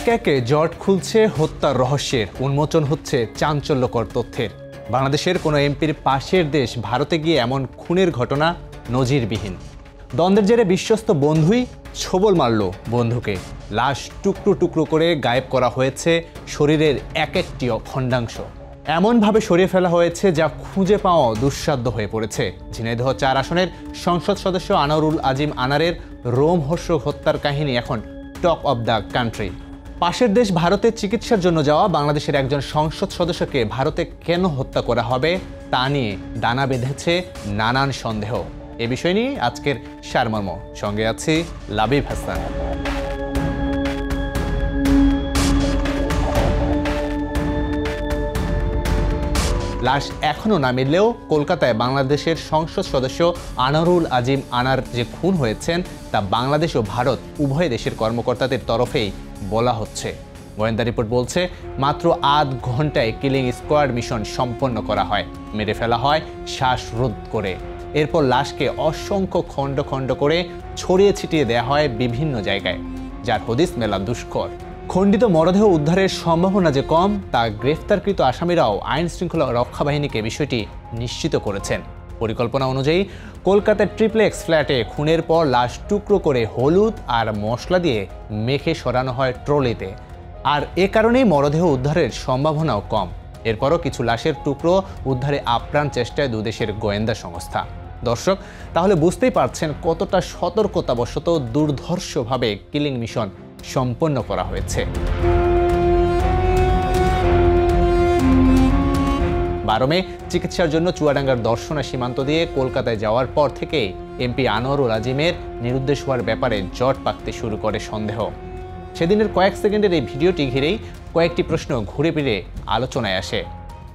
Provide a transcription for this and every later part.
একে একে জট খুলছে হত্যার রহস্যের, উন্মোচন হচ্ছে চাঞ্চল্যকর তথ্যের। বাংলাদেশের কোনো এমপির পাশের দেশ ভারতে গিয়ে এমন খুনের ঘটনা নজিরবিহীন। দ্বন্দ্বের জেরে বিশ্বস্ত বন্ধুই ছোবল মারল বন্ধুকে। লাশ টুকরো টুকরো করে গায়েব করা হয়েছে শরীরের এক একটি খণ্ডাংশ। এমনভাবে সরিয়ে ফেলা হয়েছে যা খুঁজে পাওয়া দুঃসাধ্য হয়ে পড়েছে। ঝিনাইদহ 4 আসনের সংসদ সদস্য আনোয়ারুল আজিম আনারের রোমহর্ষক হত্যার কাহিনী এখন টক অব দ্য কান্ট্রি। পাশের দেশ ভারতে চিকিৎসার জন্য যাওয়া বাংলাদেশের একজন সংসদ সদস্যকে ভারতে কেন হত্যা করা হবে তা নিয়ে দানা বেঁধেছে নানান সন্দেহ। এ বিষয় নিয়ে আজকের সারমর্ম, সঙ্গে আছি লাবিব হাসান। লাশ এখনও না মিললেও কলকাতায় বাংলাদেশের সংসদ সদস্য আনোয়ারুল আজিম আনার যে খুন হয়েছেন তা বাংলাদেশ ও ভারত উভয় দেশের কর্মকর্তাদের তরফেই বলা হচ্ছে। গোয়েন্দা রিপোর্ট বলছে মাত্র আধ ঘন্টায় কিলিং স্কোয়াড মিশন সম্পন্ন করা হয়। মেরে ফেলা হয় শ্বাসরোধ করে। এরপর লাশকে অসংখ্য খণ্ড খণ্ড করে ছড়িয়ে ছিটিয়ে দেওয়া হয় বিভিন্ন জায়গায়, যার হদিস মেলা দুষ্কর। খণ্ডিত মরদেহ উদ্ধারের সম্ভাবনা যে কম তা গ্রেফতারকৃত আসামিরাও আইন শৃঙ্খলা রক্ষা বাহিনীকে বিষয়টি নিশ্চিত করেছেন। পরিকল্পনা অনুযায়ী কলকাতার ট্রিপ্লেক্স ফ্ল্যাটে খুনের পর লাশ টুকরো করে হলুদ আর মশলা দিয়ে মেখে সরানো হয় ট্রলিতে। আর এ কারণেই মরদেহ উদ্ধারের সম্ভাবনাও কম। এরপরও কিছু লাশের টুকরো উদ্ধারে আপ্রাণ চেষ্টায় দুদেশের গোয়েন্দা সংস্থা। দর্শক, তাহলে বুঝতেই পারছেন কতটা সতর্কতাবশত দুর্ধর্ষভাবে কিলিং মিশন সম্পন্ন করা হয়েছে। 12 মে চিকিৎসার জন্য চুয়াডাঙ্গার দর্শনা সীমান্ত দিয়ে কলকাতায় যাওয়ার পর থেকেই এমপি আনোয়ারুল আজিমের নিরুদ্দেশ হওয়ার ব্যাপারে জট পাকতে শুরু করে সন্দেহ। সেদিনের কয়েক সেকেন্ডের এই ভিডিওটি ঘিরেই কয়েকটি প্রশ্ন ঘুরে ফিরে আলোচনায় আসে।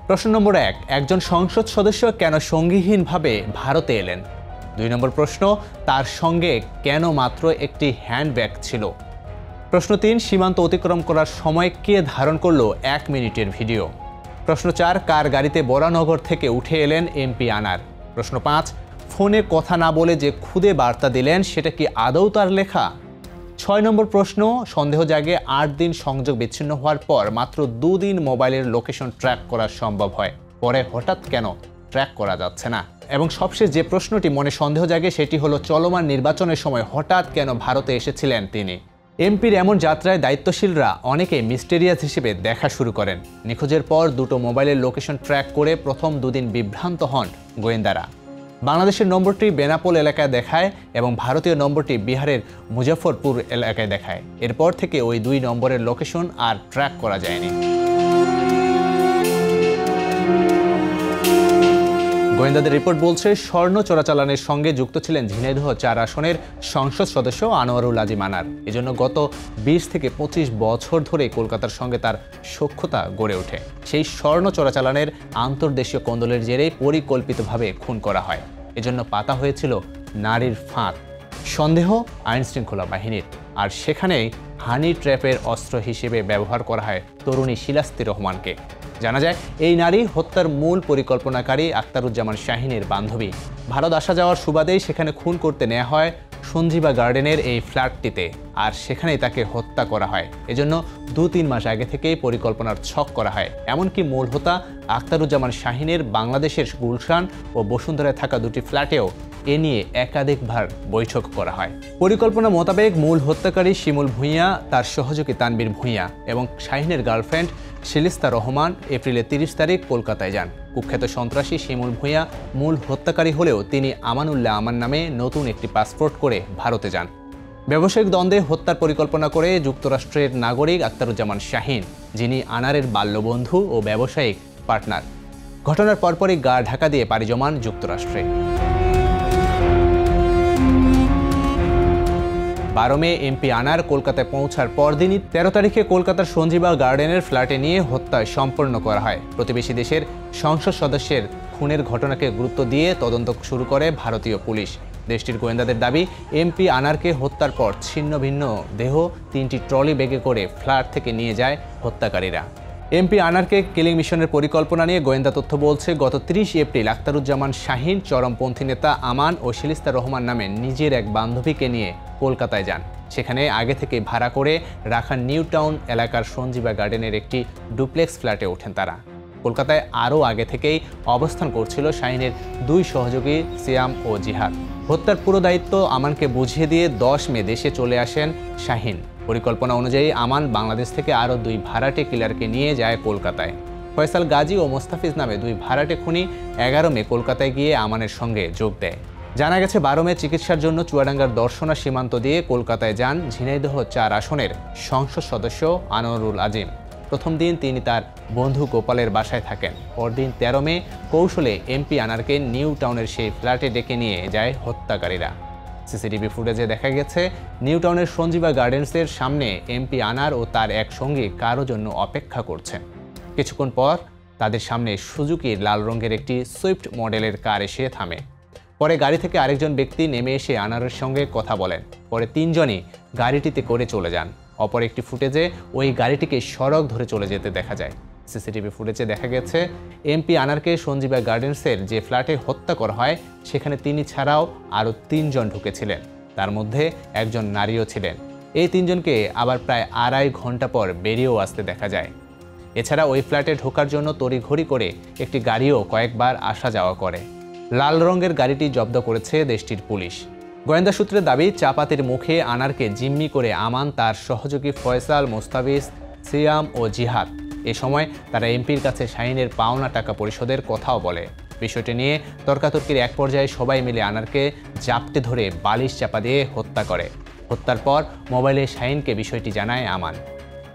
প্রশ্ন নম্বর 1, একজন সংসদ সদস্য কেন সঙ্গীহীনভাবে ভারতে এলেন? 2 নম্বর প্রশ্ন, তার সঙ্গে কেন মাত্র একটি হ্যান্ডব্যাগ ছিল? প্রশ্ন 3, সীমান্ত অতিক্রম করার সময় কে ধারণ করলো 1 মিনিটের ভিডিও? প্রশ্ন 4, কার গাড়িতে বরানগর থেকে উঠে এলেন এমপি আনার? প্রশ্ন 5, ফোনে কথা না বলে যে খুদে বার্তা দিলেন সেটা কি আদৌ তার লেখা? 6 নম্বর প্রশ্ন, সন্দেহ জাগে 8 দিন সংযোগ বিচ্ছিন্ন হওয়ার পর মাত্র 2 দিন মোবাইলের লোকেশন ট্র্যাক করা সম্ভব হয়, পরে হঠাৎ কেন ট্র্যাক করা যাচ্ছে না? এবং সবশেষ যে প্রশ্নটি মনে সন্দেহ জাগে সেটি হলো চলমান নির্বাচনের সময় হঠাৎ কেন ভারতে এসেছিলেন তিনি? এমপির এমন যাত্রায় দায়িত্বশীলরা অনেকে মিস্টেরিয়াস হিসেবে দেখা শুরু করেন। নিখোঁজের পর দুটো মোবাইলের লোকেশন ট্র্যাক করে প্রথম 2 দিন বিভ্রান্ত হন গোয়েন্দারা। বাংলাদেশের নম্বরটি বেনাপোল এলাকায় দেখায় এবং ভারতীয় নম্বরটি বিহারের মুজফ্ফরপুর এলাকায় দেখায়। এরপর থেকে ওই 2 নম্বরের লোকেশন আর ট্র্যাক করা যায়নি। গোয়েন্দাদের রিপোর্ট বলছে স্বর্ণ চোরাচালানের সঙ্গে যুক্ত ছিলেন ঝিনাইদহ 4 আসনের সংসদ সদস্য আনোয়ারুল আজিম আনার। এজন্য গত 20 থেকে 25 বছর ধরে কলকাতার সঙ্গে তার সখ্যতা গড়ে ওঠে। সেই স্বর্ণ চোরাচালানের আন্তর্দেশীয় কোন্দলের জেরেই পরিকল্পিতভাবে খুন করা হয়। এজন্য পাতা হয়েছিল নারীর ফাঁদ। সন্দেহ আইন শৃঙ্খলা বাহিনীর, আর সেখানেই হানি ট্র্যাপের অস্ত্র হিসেবে ব্যবহার করা হয় তরুণী শিলাস্তি রহমানকে। জানা যায় এই নারী হত্যার মূল পরিকল্পনাকারী আখতারুজ্জামান শাহিনের বান্ধবী। ভারত আসা যাওয়ার সুবাদেই সেখানে খুন করতে নেওয়া হয় সঞ্জীবা গার্ডেনের এই ফ্ল্যাটটিতে, আর সেখানেই তাকে হত্যা করা হয়। এজন্য 2-3 মাস আগে থেকেই পরিকল্পনার ছক করা হয়। এমনকি মূল হোতা আখতারুজ্জামান শাহিনের বাংলাদেশের গুলশান ও বসুন্ধরায় থাকা 2টি ফ্ল্যাটেও এ নিয়ে একাধিকবার বৈঠক করা হয়। পরিকল্পনা মোতাবেক মূল হত্যাকারী শিমুল ভূঁইয়া, তার সহযোগী তানবীর ভূঁইয়া এবং শাহিনের গার্লফ্রেন্ড শিলিস্তা রহমান এপ্রিলের 30 তারিখ কলকাতায় যান। কুখ্যাত সন্ত্রাসী শিমুল ভূঁইয়া মূল হত্যাকারী হলেও তিনি আমানুল্লাহ আমান নামে নতুন একটি পাসপোর্ট করে ভারতে যান। ব্যবসায়িক দ্বন্দ্বে হত্যার পরিকল্পনা করে যুক্তরাষ্ট্রের নাগরিক আখতারুজ্জামান শাহিন, যিনি আনারের বাল্যবন্ধু ও ব্যবসায়িক পার্টনার। ঘটনার পরপরই গা ঢাকা দিয়ে পাড়ি জমান যুক্তরাষ্ট্রে। 12 মে এমপি আনার কলকাতায় পৌঁছার পরদিনই 13 তারিখে কলকাতার সঞ্জীবা গার্ডেনের ফ্ল্যাটে নিয়ে হত্যা সম্পন্ন করা হয়। প্রতিবেশী দেশের সংসদ সদস্যের খুনের ঘটনাকে গুরুত্ব দিয়ে তদন্ত শুরু করে ভারতীয় পুলিশ। দেশটির গোয়েন্দাদের দাবি, এমপি আনারকে হত্যার পর ছিন্ন ভিন্ন দেহ 3টি ট্রলি ব্যাগে করে ফ্ল্যাট থেকে নিয়ে যায় হত্যাকারীরা। এমপি আনারকে কিলিং মিশনের পরিকল্পনা নিয়ে গোয়েন্দা তথ্য বলছে, গত 30 এপ্রিল আখতারুজ্জামান শাহীন চরমপন্থী নেতা আমান ও শিলিস্তা রহমান নামে নিজের এক বান্ধবীকে নিয়ে কলকাতায় যান। সেখানে আগে থেকে ভাড়া করে রাখা নিউ টাউন এলাকার সঞ্জীবা গার্ডেনের একটি ডুপ্লেক্স ফ্ল্যাটে ওঠেন তারা। কলকাতায় আরও আগে থেকেই অবস্থান করছিল শাহীনের 2 সহযোগী সিয়াম ও জিহাদ। হত্যার পুরো দায়িত্ব আমানকে বুঝিয়ে দিয়ে 10 মে দেশে চলে আসেন শাহীন। পরিকল্পনা অনুযায়ী আমান বাংলাদেশ থেকে আরও 2 ভাড়াটে কিলারকে নিয়ে যায় কলকাতায়। ফয়সাল গাজী ও মোস্তাফিজ নামে 2 ভাড়াটে খুনি 11 মে কলকাতায় গিয়ে আমানের সঙ্গে যোগ দেয়। জানা গেছে 12 মে চিকিৎসার জন্য চুয়াডাঙ্গার দর্শনা সীমান্ত দিয়ে কলকাতায় যান ঝিনাইদহ 4 আসনের সংসদ সদস্য আনোয়ারুল আজিম। প্রথম দিন তিনি তার বন্ধু গোপালের বাসায় থাকেন। পরদিন 13 মে কৌশলে এমপি আনারকে নিউ টাউনের সেই ফ্ল্যাটে ডেকে নিয়ে যায় হত্যাকারীরা। সিসিটিভি ফুটেজে দেখা গেছে নিউ টাউনের সঞ্জীবা গার্ডেন্সের সামনে এমপি আনার ও তার এক সঙ্গী কারো জন্য অপেক্ষা করছেন। কিছুক্ষণ পর তাদের সামনে সুজুকির লাল রঙের একটি সুইফট মডেলের কার এসে থামে। পরে গাড়ি থেকে আরেকজন ব্যক্তি নেমে এসে আনারের সঙ্গে কথা বলেন। পরে 3 জনই গাড়িটিতে করে চলে যান। অপর একটি ফুটেজে ওই গাড়িটিকে সড়ক ধরে চলে যেতে দেখা যায়। সিসিটিভি ফুটেজে দেখা গেছে এমপি আনারকে সঞ্জীবা গার্ডেন্সের যে ফ্ল্যাটে হত্যা করা হয় সেখানে তিনি ছাড়াও আরও 3 জন ঢুকেছিলেন। তার মধ্যে একজন নারীও ছিলেন। এই 3 জনকে আবার প্রায় 2.5 ঘন্টা পর বেরিয়েও আসতে দেখা যায়। এছাড়া ওই ফ্ল্যাটে ঢোকার জন্য তড়িঘড়ি করে একটি গাড়িও কয়েকবার আসা যাওয়া করে। লাল রঙের গাড়িটি জব্দ করেছে দেশটির পুলিশ। গোয়েন্দা সূত্রের দাবি, চাপাতির মুখে আনারকে জিম্মি করে আমান তার সহযোগী ফয়সাল, মোস্তাফিজ, সিয়াম ও জিহাদ। এ সময় তারা এমপির কাছে শাহীনের পাওনা টাকা পরিশোধের কথাও বলে। বিষয়টি নিয়ে তর্কাতর্কির এক পর্যায়ে সবাই মিলে আনারকে জাপটে ধরে বালিশ চাপা দিয়ে হত্যা করে। হত্যার পর মোবাইলে শাহীনকে বিষয়টি জানায় আমান।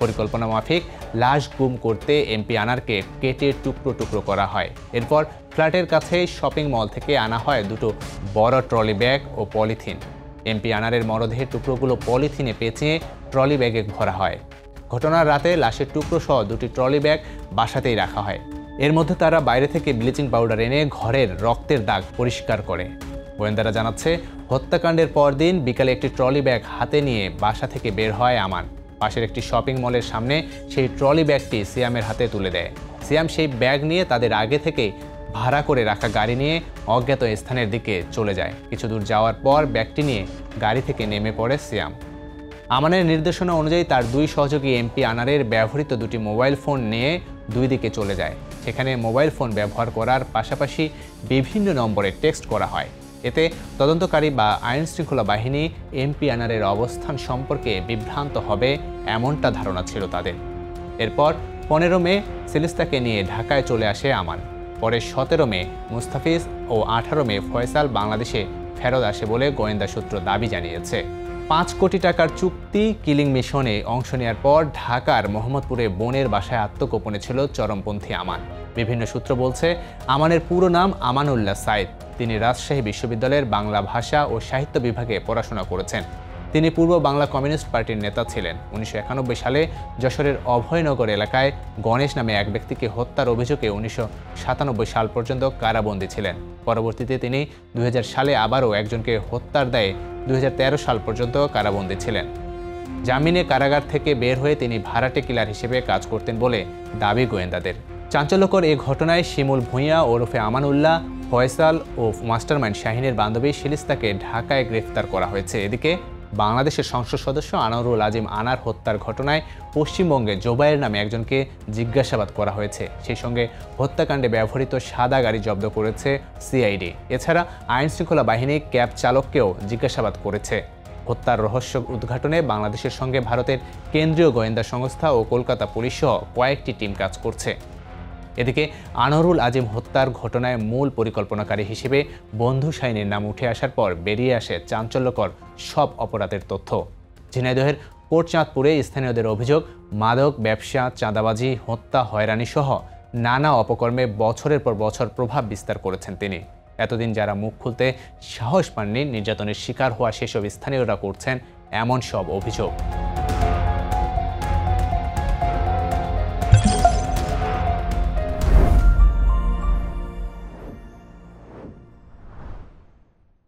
পরিকল্পনা মাফিক লাশ গুম করতে এমপি আনারকে কেটে টুকরো টুকরো করা হয়। এরপর ফ্ল্যাটের কাছে শপিং মল থেকে আনা হয় 2টো বড় ট্রলি ব্যাগ ও পলিথিন। এমপি আনারের মরদেহের টুকরোগুলো পলিথিনে পেঁচিয়ে ট্রলি ব্যাগে ভরা হয়। ঘটনার রাতে লাশের টুকরো সহ 2টি ট্রলি ব্যাগ বাসাতেই রাখা হয়। এর মধ্যে তারা বাইরে থেকে ব্লিচিং পাউডার এনে ঘরের রক্তের দাগ পরিষ্কার করে। গোয়েন্দারা জানাচ্ছে, হত্যাকাণ্ডের পরদিন বিকালে একটি ট্রলি ব্যাগ হাতে নিয়ে বাসা থেকে বের হয় আমান। পাশের একটি শপিং মলের সামনে সেই ট্রলি ব্যাগটি সিয়ামের হাতে তুলে দেয়। সিয়াম সেই ব্যাগ নিয়ে তাদের আগে থেকে ভাড়া করে রাখা গাড়ি নিয়ে অজ্ঞাত স্থানের দিকে চলে যায়। কিছু দূর যাওয়ার পর ব্যাগটি নিয়ে গাড়ি থেকে নেমে পড়ে সিয়াম। আমানের নির্দেশনা অনুযায়ী তার 2 সহযোগী এমপি আনারের ব্যবহৃত 2টি মোবাইল ফোন নিয়ে 2 দিকে চলে যায়। সেখানে মোবাইল ফোন ব্যবহার করার পাশাপাশি বিভিন্ন নম্বরে টেক্সট করা হয়। এতে তদন্তকারী বা আইন শৃঙ্খলা বাহিনী এমপি আনারের অবস্থান সম্পর্কে বিভ্রান্ত হবে এমনটা ধারণা ছিল তাদের। এরপর 15 মে শিলিস্তাকে নিয়ে ঢাকায় চলে আসে আমান। পরে 17 মে মুস্তাফিজ ও 18 মে ফয়সাল বাংলাদেশে ফেরত আসে বলে গোয়েন্দা সূত্র দাবি জানিয়েছে। 5 কোটি টাকার চুক্তি কিলিং মিশনে অংশ নেওয়ার পর ঢাকার মোহাম্মদপুরে বোনের বাসায় আত্মগোপনে ছিল চরমপন্থী আমান। বিভিন্ন সূত্র বলছে, আমানের পুরো নাম আমানুল্লাহ সাইদ। তিনি রাজশাহী বিশ্ববিদ্যালয়ের বাংলা ভাষা ও সাহিত্য বিভাগে পড়াশোনা করেছেন। তিনি পূর্ব বাংলা কমিউনিস্ট পার্টির নেতা ছিলেন। 1991 সালে যশোরের অভয়নগর এলাকায় গণেশ নামে এক ব্যক্তিকে হত্যার অভিযোগে 1997 সাল পর্যন্ত কারাবন্দী ছিলেন। পরবর্তীতে তিনি 2000 সালে আবারও একজনকে হত্যার দায়ে 2013 সাল পর্যন্ত কারাবন্দী ছিলেন। জামিনে কারাগার থেকে বের হয়ে তিনি ভাড়াটে কিলার হিসেবে কাজ করতেন বলে দাবি গোয়েন্দাদের। চাঞ্চল্যকর এই ঘটনায় শিমুল ভূঁইয়া ওরফে আমানুল্লাহ, ফয়সাল ও মাস্টারমাইন্ড শাহীনের বান্ধবী শিলিস্তাকে ঢাকায় গ্রেফতার করা হয়েছে। এদিকে বাংলাদেশের সংসদ সদস্য আনোয়ারুল আজিম আনার হত্যার ঘটনায় পশ্চিমবঙ্গে জোবায়ের নামে একজনকে জিজ্ঞাসাবাদ করা হয়েছে। সেই সঙ্গে হত্যাকাণ্ডে ব্যবহৃত সাদা গাড়ি জব্দ করেছে সিআইডি। এছাড়া আইন শৃঙ্খলা বাহিনী ক্যাব চালককেও জিজ্ঞাসাবাদ করেছে। হত্যার রহস্য উদ্ঘাটনে বাংলাদেশের সঙ্গে ভারতের কেন্দ্রীয় গোয়েন্দা সংস্থা ও কলকাতা পুলিশ সহ কয়েকটি টিম কাজ করছে। এদিকে আনোয়ারুল আজিম হত্যার ঘটনায় মূল পরিকল্পনাকারী হিসেবে বন্ধু শাহীনের নাম উঠে আসার পর বেরিয়ে আসে চাঞ্চল্যকর সব অপরাধের তথ্য। ঝিনাইদহের কোটচাঁদপুরে স্থানীয়দের অভিযোগ, মাদক ব্যবসা, চাঁদাবাজি, হত্যা, হয়রানি সহ নানা অপকর্মে বছরের পর বছর প্রভাব বিস্তার করেছেন তিনি। এতদিন যারা মুখ খুলতে সাহস পাননি, নির্যাতনের শিকার হওয়া সেসব স্থানীয়রা করছেন এমন সব অভিযোগ।